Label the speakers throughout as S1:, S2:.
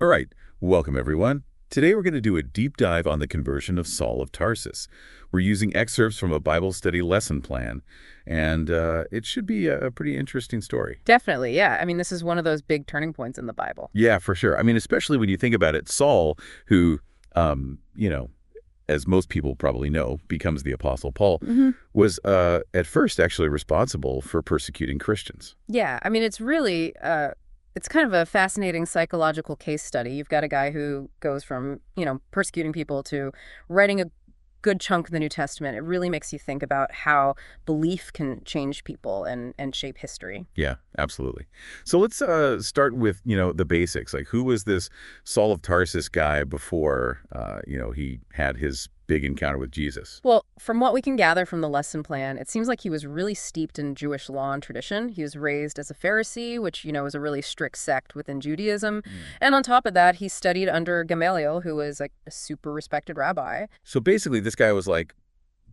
S1: All right, welcome everyone. Today we're going to do a deep dive on the conversion of Saul of Tarsus. We're using excerpts from a Bible study lesson plan, and it should be a pretty interesting story.
S2: Definitely, yeah. I mean, this is one of those big turning points in the Bible.
S1: Yeah, for sure. I mean, especially when you think about it, Saul, who, as most people probably know, becomes the Apostle Paul, was at first actually responsible for persecuting Christians.
S2: Yeah, I mean, it's really, it's kind of a fascinating psychological case study. You've got a guy who goes from, persecuting people to writing a good chunk of the New Testament. It really makes you think about how belief can change people and shape history.
S1: Yeah, absolutely. So let's start with, the basics. Like, who was this Saul of Tarsus guy before, he had his big encounter with Jesus?
S2: Well, from what we can gather from the lesson plan, it seems like he was really steeped in Jewish law and tradition. He was raised as a Pharisee, which, is a really strict sect within Judaism. And on top of that, he studied under Gamaliel, who was like a super respected rabbi.
S1: So basically, this guy was like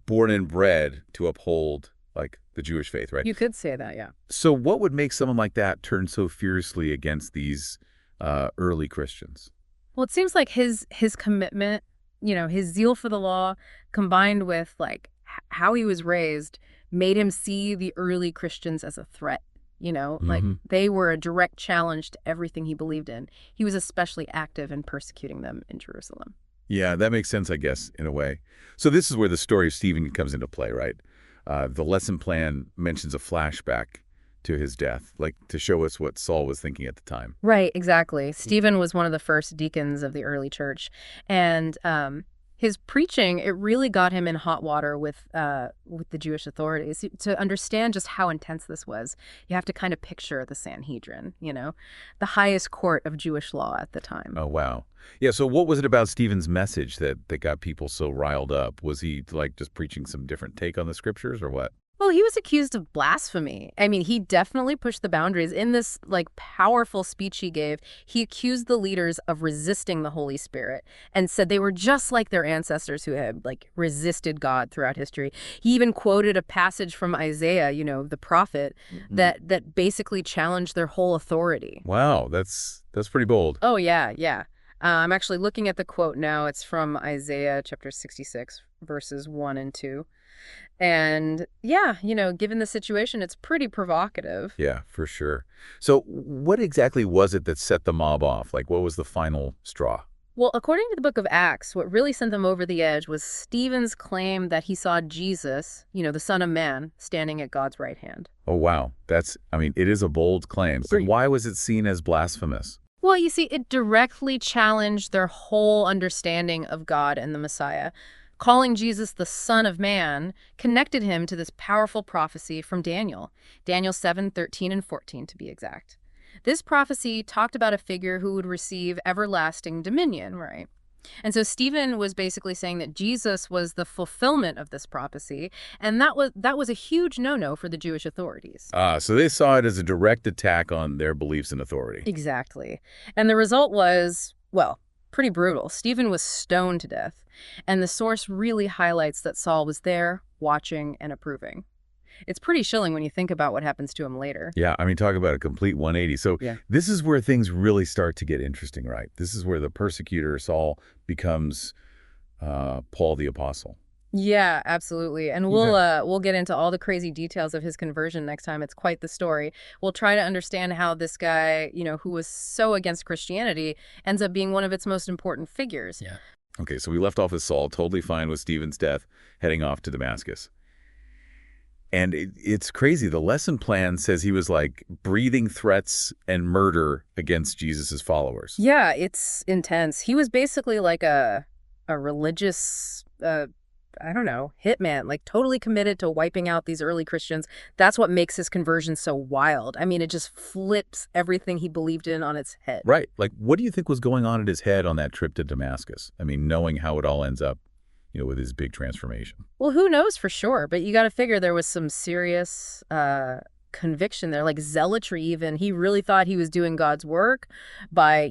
S1: born and bred to uphold like the Jewish faith, right?
S2: You could say that, yeah.
S1: So what would make someone like that turn so fiercely against these early Christians?
S2: Well, it seems like his commitment, his zeal for the law combined with like how he was raised made him see the early Christians as a threat, like they were a direct challenge to everything he believed in. He was especially active in persecuting them in Jerusalem.
S1: Yeah, that makes sense, I guess, in a way. So this is where the story of Stephen comes into play, right? The lesson plan mentions a flashback to his death, like to show us what Saul was thinking at the time.
S2: Right, exactly. Stephen was one of the first deacons of the early church, and his preaching, it really got him in hot water with the Jewish authorities. To understand just how intense this was, you have to kind of picture the Sanhedrin, the highest court of Jewish law at the time.
S1: Oh, wow. Yeah, so what was it about Stephen's message that got people so riled up? Was he like just preaching some different take on the scriptures or what?
S2: Well, he was accused of blasphemy. I mean, he definitely pushed the boundaries. In this, powerful speech he gave, he accused the leaders of resisting the Holy Spirit and said they were just like their ancestors who had, resisted God throughout history. He even quoted a passage from Isaiah, the prophet, that basically challenged their whole authority.
S1: Wow, that's pretty bold.
S2: Oh, yeah, yeah. I'm actually looking at the quote now. It's from Isaiah chapter 66, verses 1 and 2. And yeah, given the situation, it's pretty provocative.
S1: Yeah, for sure. So what exactly was it that set the mob off? Like, what was the final straw?
S2: Well, according to the book of Acts, what really sent them over the edge was Stephen's claim that he saw Jesus, the Son of Man, standing at God's right hand.
S1: Oh, wow. It is a bold claim. But why was it seen as blasphemous?
S2: Well, you see, it directly challenged their whole understanding of God and the Messiah. Calling Jesus the Son of Man connected him to this powerful prophecy from Daniel 7:13 and 14 to be exact. This prophecy talked about a figure who would receive everlasting dominion, right? And so Stephen was basically saying that Jesus was the fulfillment of this prophecy, and that was a huge no-no for the Jewish authorities.
S1: So they saw it as a direct attack on their beliefs and authority.
S2: Exactly. And the result was, well, pretty brutal. Stephen was stoned to death, and the source really highlights that Saul was there, watching and approving. It's pretty chilling when you think about what happens to him later.
S1: Yeah, talk about a complete 180. So This is where things really start to get interesting, right? This is where the persecutor, Saul, becomes Paul the Apostle.
S2: Yeah, absolutely. And we'll get into all the crazy details of his conversion next time. It's quite the story. We'll try to understand how this guy, who was so against Christianity, ends up being one of its most important figures.
S1: Yeah. Okay, so we left off with Saul, totally fine with Stephen's death, heading off to Damascus. And it's crazy. The lesson plan says he was breathing threats and murder against Jesus's followers.
S2: Yeah, it's intense. He was basically like a religious hitman, totally committed to wiping out these early Christians. That's what makes his conversion so wild. I mean, it just flips everything he believed in on its head.
S1: Right. What do you think was going on in his head on that trip to Damascus? Knowing how it all ends up, with his big transformation.
S2: Well, who knows for sure, but you got to figure there was some serious conviction there, like zealotry even. He really thought he was doing God's work by,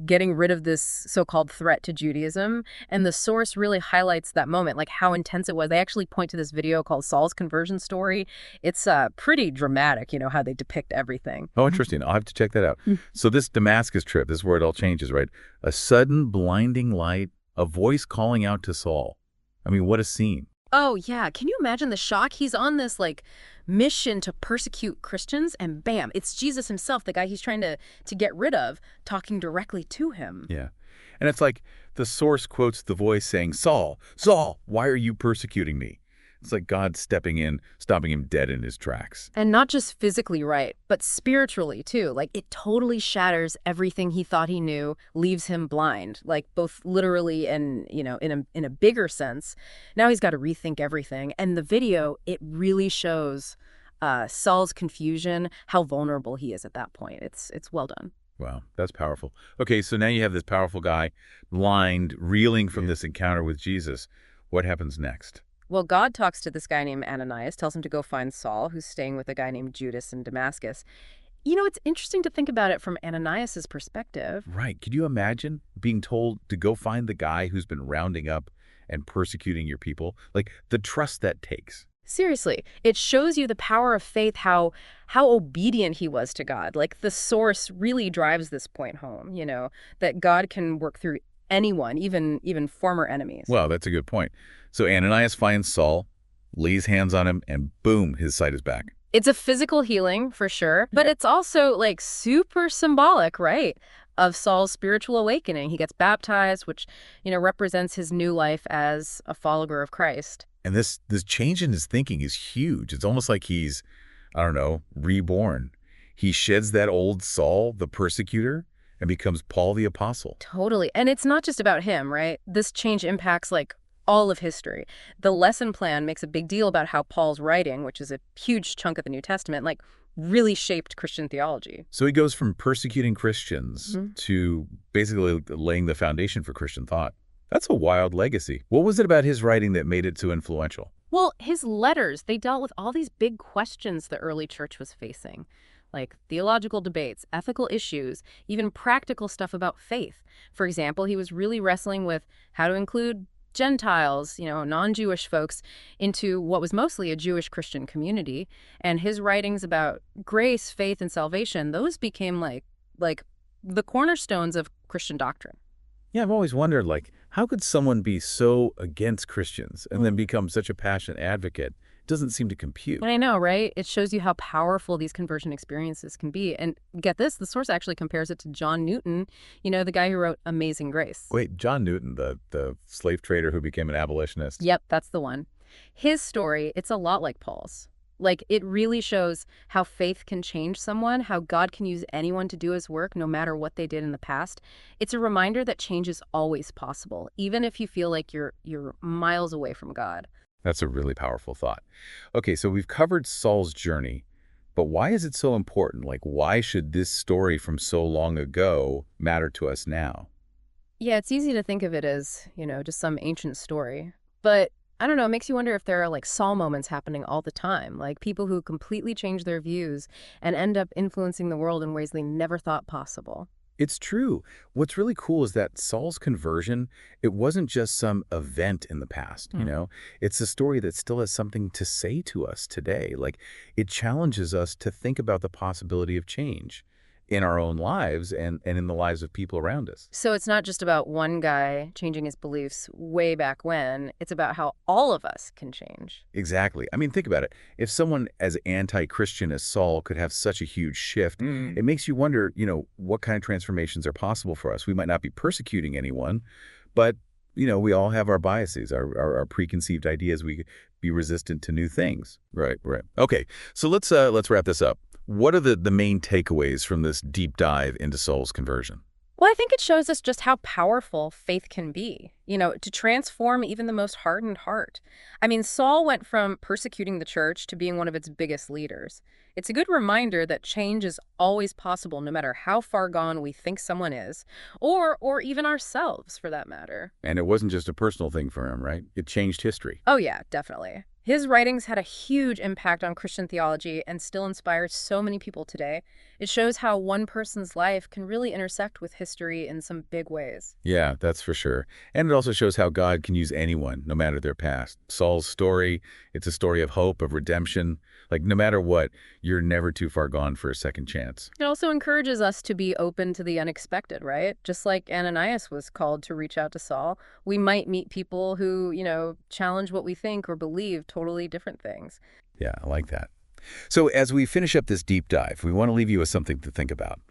S2: getting rid of this so-called threat to Judaism. And the source really highlights that moment, like how intense it was. They actually point to this video called Saul's Conversion Story. It's pretty dramatic, how they depict everything.
S1: Oh, interesting. I'll have to check that out. So this Damascus trip, this is where it all changes, right? A sudden blinding light, a voice calling out to Saul. I mean, what a scene.
S2: Oh, yeah. Can you imagine the shock? He's on this, mission to persecute Christians, and bam, it's Jesus himself, the guy he's trying to get rid of, talking directly to him.
S1: Yeah. And it's like the source quotes the voice saying, Saul, Saul, why are you persecuting me? It's like God stepping in, stopping him dead in his tracks.
S2: And not just physically right, but spiritually, too. Like, it totally shatters everything he thought he knew, leaves him blind, like both literally and, in a bigger sense. Now he's got to rethink everything. And the video, it really shows Saul's confusion, how vulnerable he is at that point. It's well done.
S1: Wow, that's powerful. Okay, so now you have this powerful guy, blind, reeling from this encounter with Jesus. What happens next?
S2: Well, God talks to this guy named Ananias, tells him to go find Saul, who's staying with a guy named Judas in Damascus. It's interesting to think about it from Ananias's perspective.
S1: Right. Could you imagine being told to go find the guy who's been rounding up and persecuting your people? Like, the trust that takes.
S2: Seriously, it shows you the power of faith, how obedient he was to God. Like, the source really drives this point home, that God can work through anyone, even former enemies.
S1: Well, that's a good point. So Ananias finds Saul, lays hands on him, and boom, his sight is back.
S2: It's a physical healing, for sure, but it's also, super symbolic, right, of Saul's spiritual awakening. He gets baptized, which, represents his new life as a follower of Christ.
S1: And this change in his thinking is huge. It's almost like he's, reborn. He sheds that old Saul, the persecutor, and becomes Paul the Apostle.
S2: Totally. And it's not just about him, right? This change impacts, all of history. The lesson plan makes a big deal about how Paul's writing, which is a huge chunk of the New Testament, really shaped Christian theology.
S1: So he goes from persecuting Christians to basically laying the foundation for Christian thought. That's a wild legacy. What was it about his writing that made it so influential?
S2: Well, his letters, they dealt with all these big questions the early church was facing, like theological debates, ethical issues, even practical stuff about faith. For example, he was really wrestling with how to include Gentiles, non-Jewish folks, into what was mostly a Jewish Christian community. And his writings about grace, faith, and salvation, those became like the cornerstones of Christian doctrine.
S1: Yeah, I've always wondered, how could someone be so against Christians and then become such a passionate advocate? It doesn't seem to compute.
S2: I know, right? It shows you how powerful these conversion experiences can be. And get this, the source actually compares it to John Newton, the guy who wrote Amazing Grace.
S1: Wait, John Newton, the slave trader who became an abolitionist?
S2: Yep, that's the one. His story, it's a lot like Paul's. It really shows how faith can change someone, how God can use anyone to do his work, no matter what they did in the past. It's a reminder that change is always possible, even if you feel like you're miles away from God.
S1: That's a really powerful thought. Okay, so we've covered Saul's journey, but why is it so important? Why should this story from so long ago matter to us now?
S2: Yeah, it's easy to think of it as, just some ancient story. But I don't know, it makes you wonder if there are Saul moments happening all the time, people who completely change their views and end up influencing the world in ways they never thought possible.
S1: It's true. What's really cool is that Saul's conversion, it wasn't just some event in the past, It's a story that still has something to say to us today. It challenges us to think about the possibility of change in our own lives and in the lives of people around us.
S2: So it's not just about one guy changing his beliefs way back when. It's about how all of us can change.
S1: Exactly. I mean, think about it. If someone as anti-Christian as Saul could have such a huge shift, it makes you wonder, what kind of transformations are possible for us. We might not be persecuting anyone, but, we all have our biases, our preconceived ideas. We could be resistant to new things. Right. Okay, so let's wrap this up. What are the main takeaways from this deep dive into Saul's conversion?
S2: Well, I think it shows us just how powerful faith can be, to transform even the most hardened heart. I mean, Saul went from persecuting the church to being one of its biggest leaders. It's a good reminder that change is always possible, no matter how far gone we think someone is, or even ourselves, for that matter.
S1: And it wasn't just a personal thing for him, right? It changed history.
S2: Oh, yeah, definitely. His writings had a huge impact on Christian theology and still inspire so many people today. It shows how one person's life can really intersect with history in some big ways.
S1: Yeah, that's for sure. And it also shows how God can use anyone, no matter their past. Saul's story, it's a story of hope, of redemption. Like, no matter what, you're never too far gone for a second chance.
S2: It also encourages us to be open to the unexpected, right? Just like Ananias was called to reach out to Saul, we might meet people who, challenge what we think or believe totally different things.
S1: Yeah, I like that. So as we finish up this deep dive, we want to leave you with something to think about.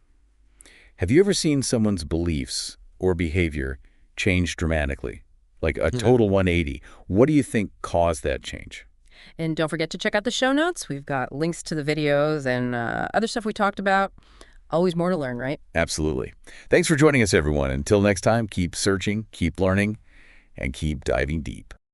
S1: Have you ever seen someone's beliefs or behavior change dramatically? Like a total 180? What do you think caused that change?
S2: And don't forget to check out the show notes. We've got links to the videos and other stuff we talked about. Always more to learn, right?
S1: Absolutely. Thanks for joining us, everyone. Until next time, keep searching, keep learning, and keep diving deep.